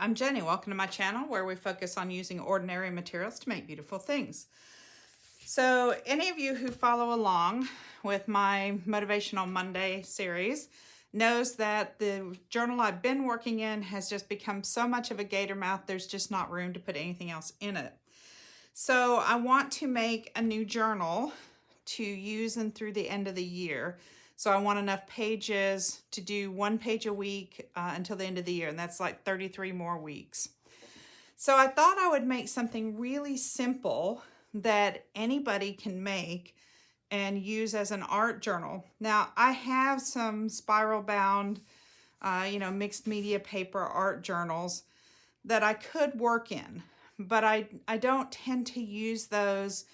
I'm Jenny. Welcome to my channel where we focus on using ordinary materials to make beautiful things. So any of you who follow along with my Motivational Monday series knows that the journal I've been working in has just become so much of a gator mouth, there's just not room to put anything else in it. So I want to make a new journal to use and through the end of the year. So I want enough pages to do 1 page a week until the end of the year, and that's like 33 more weeks. So I thought I would make something really simple that anybody can make and use as an art journal. Now I have some spiral bound, mixed media paper art journals that I could work in, but I don't tend to use those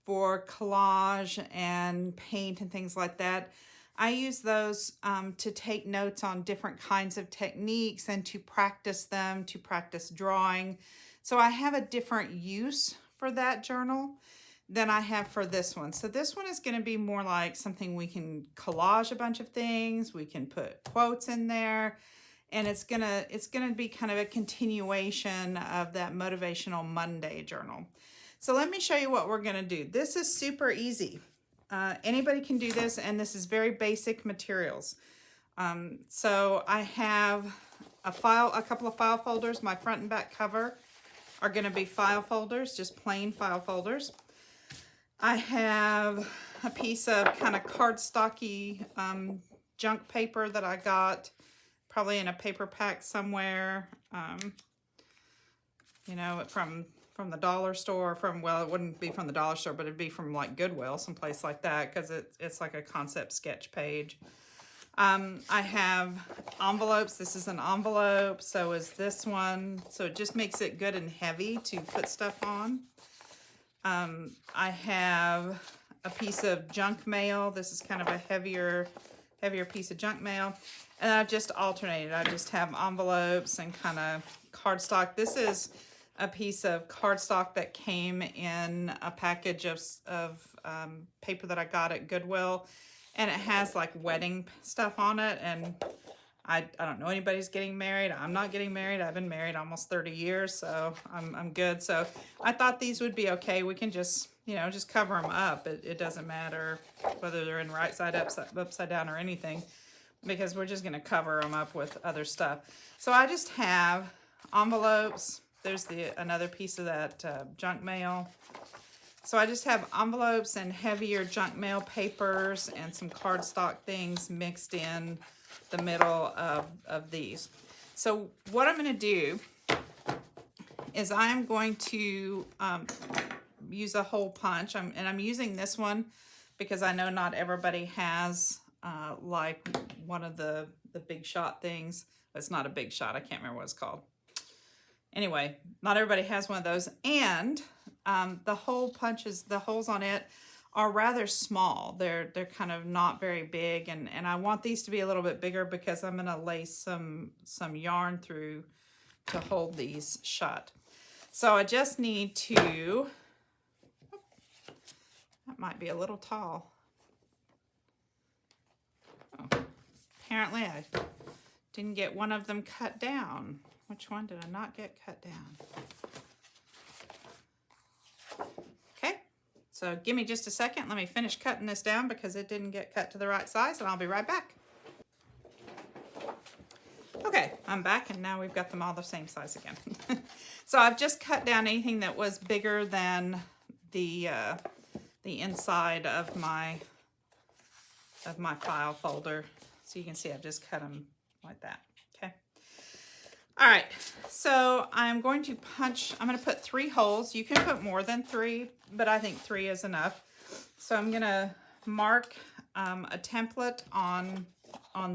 for collage and paint and things like that. I use those to take notes on different kinds of techniques and to practice them, to practice drawing. So I have a different use for that journal than I have for this one. So this one is going to be more like something we can collage a bunch of things, we can put quotes in there, and it's gonna be kind of a continuation of that Motivational Monday journal. So let me show you what we're gonna do. This is super easy. Anybody can do this, and this is very basic materials. So I have a couple of file folders. My front and back cover are gonna be file folders, just plain file folders. I have a piece of kind of cardstocky junk paper that I got probably in a paper pack somewhere, from the dollar store, well, it wouldn't be from the dollar store, but it'd be from like Goodwill, someplace like that, because it's like a concept sketch page. I have envelopes. This is an envelope, so is this one. So it just makes it good and heavy to put stuff on. I have a piece of junk mail. This is kind of a heavier piece of junk mail. And I've just alternated. I just have envelopes and kind of cardstock. This is a piece of cardstock that came in a package of paper that I got at Goodwill. And it has like wedding stuff on it. And I don't know anybody's getting married. I'm not getting married. I've been married almost 30 years, so I'm good. So I thought these would be okay. We can just cover them up. It doesn't matter whether they're in right side up, upside down, or anything, because we're just going to cover them up with other stuff. So I just have envelopes. There's another piece of that junk mail. So I just have envelopes and heavier junk mail papers and some cardstock things mixed in the middle of these. So what I'm going to do is I'm going to use a hole punch. I'm using this one because I know not everybody has like one of the big shot things. It's not a big shot. I can't remember what it's called. Anyway, not everybody has one of those. And the hole punches, the holes on it are rather small. They're kind of not very big, and I want these to be a little bit bigger because I'm going to lace some yarn through to hold these shut. So I just need to, that might be a little tall. Oh, apparently I didn't get one of them cut down. Which one did I not get cut down? Okay, so give me just a second. Let me finish cutting this down because it didn't get cut to the right size, and I'll be right back. Okay, I'm back, and now we've got them all the same size again. So I've just cut down anything that was bigger than the inside of my file folder. So you can see I've just cut them like that. Okay. All right, so I'm going to put 3 holes. You can put more than 3, but I think 3 is enough. So I'm gonna mark a template on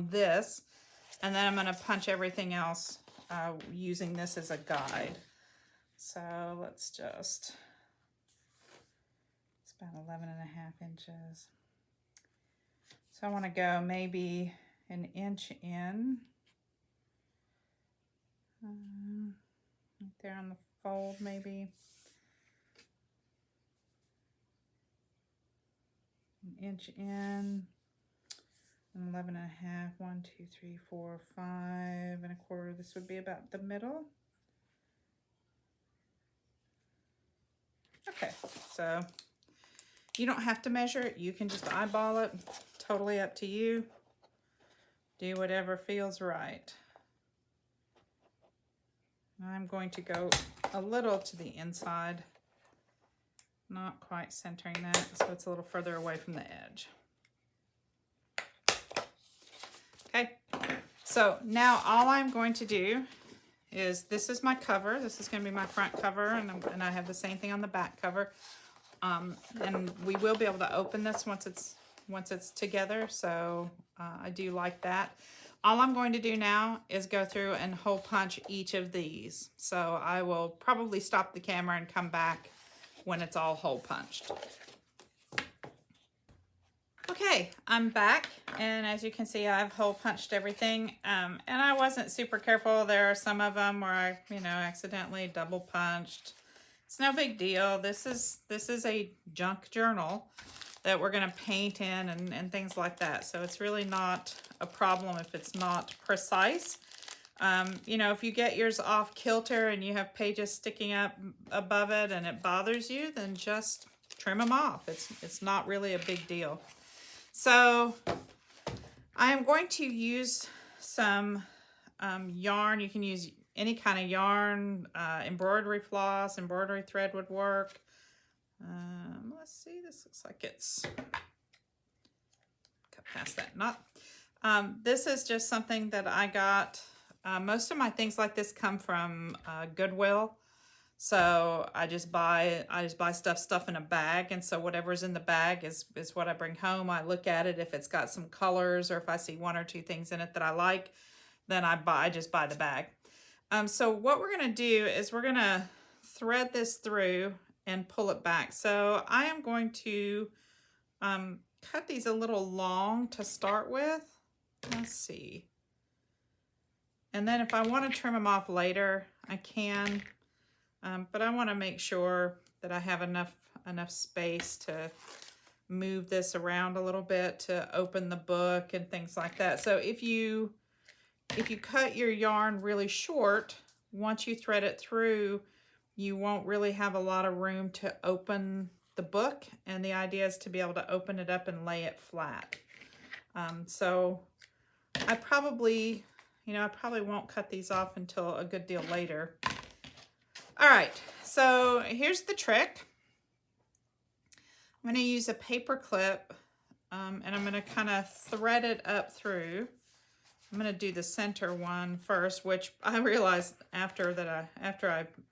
this, and then I'm gonna punch everything else using this as a guide. So let's just, it's about 11.5 inches. So I wanna go maybe an inch in. Right there on the fold, maybe. An inch in, 11.5, 1, 2, 3, 4, 5 1/4. This would be about the middle. Okay, so you don't have to measure it. You can just eyeball it. Totally up to you. Do whatever feels right. I'm going to go a little to the inside, not quite centering that, so it's a little further away from the edge. Okay, so now all I'm going to do is, this is my cover. This is going to be my front cover, and I have the same thing on the back cover. And we will be able to open this once it's together, so I do like that. All I'm going to do now is go through and hole punch each of these. So I will probably stop the camera and come back when it's all hole punched. Okay, I'm back, and as you can see, I've hole punched everything, and I wasn't super careful. There are some of them where I, accidentally double punched. It's no big deal. This is a junk journal that we're going to paint in and things like that. So it's really not a problem if it's not precise. If you get yours off kilter and you have pages sticking up above it and it bothers you, then just trim them off. It's not really a big deal. So I'm going to use some yarn. You can use any kind of yarn, embroidery floss, embroidery thread would work. Let's see, this looks like it's cut past that knot. This is just something that I got. Most of my things like this come from Goodwill. So I just buy stuff in a bag, and so whatever's in the bag is what I bring home. I look at it. If it's got some colors or if I see one or two things in it that I like, then I just buy the bag. So what we're going to do is we're going to thread this through and pull it back. So I am going to cut these a little long to start with. Let's see. And then if I want to trim them off later, I can. But I want to make sure that I have enough space to move this around a little bit to open the book and things like that. So if you cut your yarn really short, once you thread it through, you won't really have a lot of room to open the book, and the idea is to be able to open it up and lay it flat. So I probably won't cut these off until a good deal later. All right, so here's the trick. I'm going to use a paper clip, and I'm going to kind of thread it up through. I'm going to do the center one first, which I realized after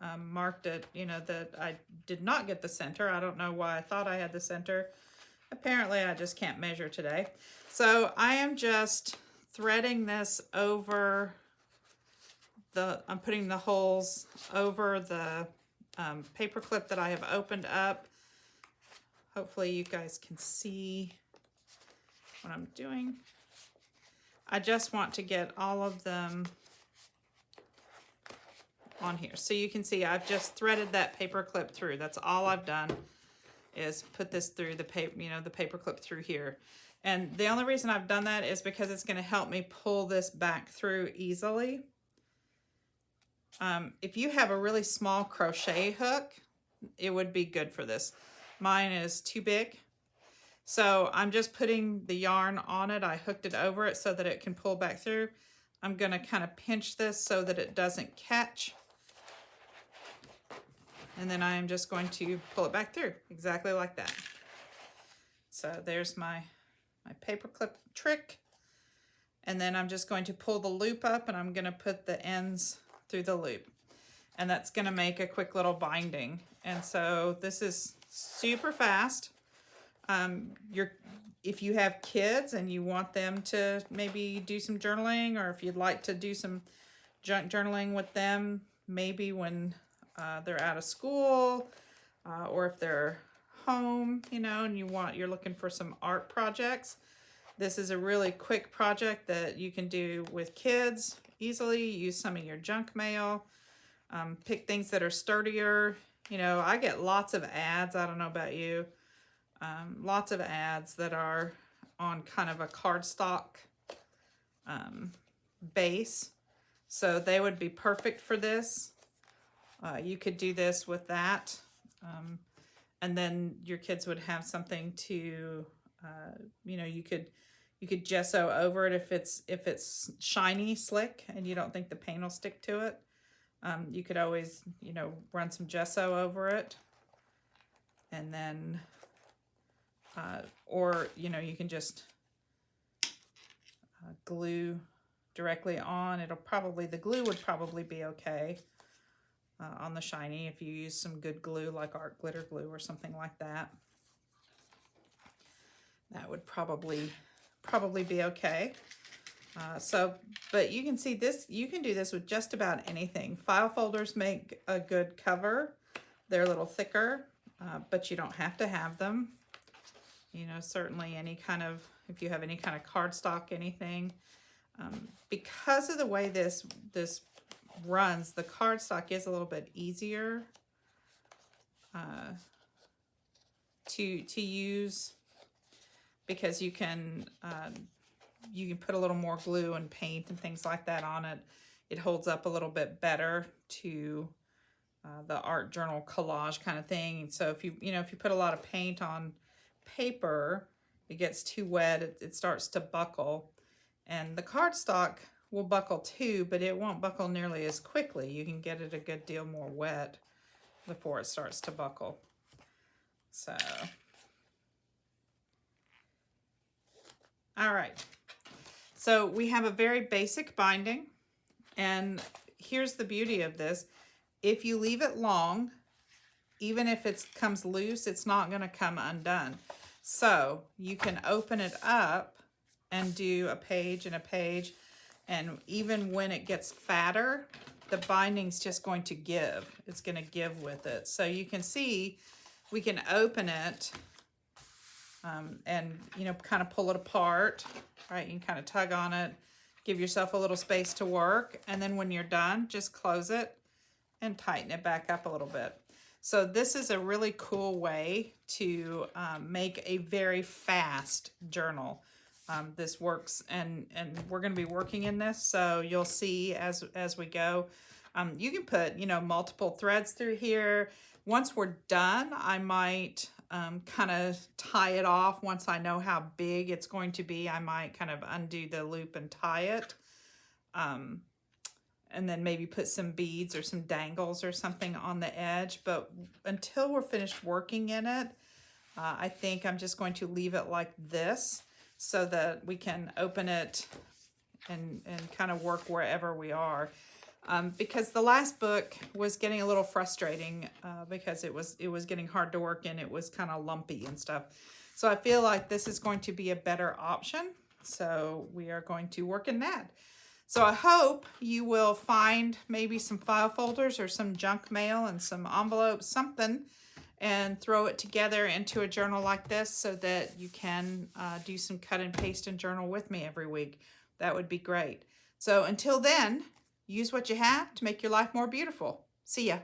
I marked it, that I did not get the center. I don't know why I thought I had the center. Apparently, I just can't measure today. So I am just threading this over I'm putting the holes over the paper clip that I have opened up. Hopefully you guys can see what I'm doing. I just want to get all of them on here. So you can see I've just threaded that paper clip through. That's all I've done is put this through the paper, the paper clip through here. And the only reason I've done that is because it's going to help me pull this back through easily. If you have a really small crochet hook, it would be good for this. Mine is too big. So I'm just putting the yarn on it. I hooked it over it so that it can pull back through. I'm going to kind of pinch this so that it doesn't catch. And then I am just going to pull it back through exactly like that. So there's my paper clip trick. And then I'm just going to pull the loop up, and I'm going to put the ends through the loop. And that's going to make a quick little binding. And so this is super fast. If you have kids and you want them to maybe do some journaling, or if you'd like to do some junk journaling with them, maybe when they're out of school, or if they're home, and you're looking for some art projects, this is a really quick project that you can do with kids easily. Use some of your junk mail, pick things that are sturdier. I get lots of ads. I don't know about you. Lots of ads that are on kind of a cardstock base. So they would be perfect for this. You could do this with that. And then your kids would have something to, you know, you could gesso over it if it's shiny, slick, and you don't think the paint will stick to it. You could always, you know, run some gesso over it, and then, or, you know, you can just glue directly on. The glue would probably be okay on the shiny if you use some good glue like art glitter glue or something like that. That would probably be okay. But you can see this, you can do this with just about anything. File folders make a good cover. They're a little thicker, but you don't have to have them. You know, certainly any kind of, if you have any kind of cardstock, anything. Because of the way this runs, the cardstock is a little bit easier to use, because you can put a little more glue and paint and things like that on it. It holds up a little bit better to the art journal collage kind of thing. So if you put a lot of paint on paper, it gets too wet, it starts to buckle. And the cardstock will buckle too, but it won't buckle nearly as quickly. You can get it a good deal more wet before it starts to buckle. So, all right. So we have a very basic binding, and here's the beauty of this. If you leave it long, even if it comes loose, it's not going to come undone. So you can open it up and do a page and a page, and even when it gets fatter, the binding's just going to give. It's going to give with it. So you can see we can open it and, you know, kind of pull it apart, right? You can kind of tug on it, give yourself a little space to work, and then when you're done, just close it and tighten it back up a little bit. So this is a really cool way to make a very fast journal. This works, and we're going to be working in this, so you'll see as we go. You can put, you know, multiple threads through here. Once we're done, I might kind of tie it off. Once I know how big it's going to be, I might kind of undo the loop and tie it. And then maybe put some beads or some dangles or something on the edge. But until we're finished working in it, I think I'm just going to leave it like this, so that we can open it and kind of work wherever we are. Because the last book was getting a little frustrating because it was getting hard to work in. It was kind of lumpy and stuff. So I feel like this is going to be a better option. So we are going to work in that. So I hope you will find maybe some file folders or some junk mail and some envelopes, something, and throw it together into a journal like this so that you can do some cut and paste and journal with me every week. That would be great. So until then, use what you have to make your life more beautiful. See ya.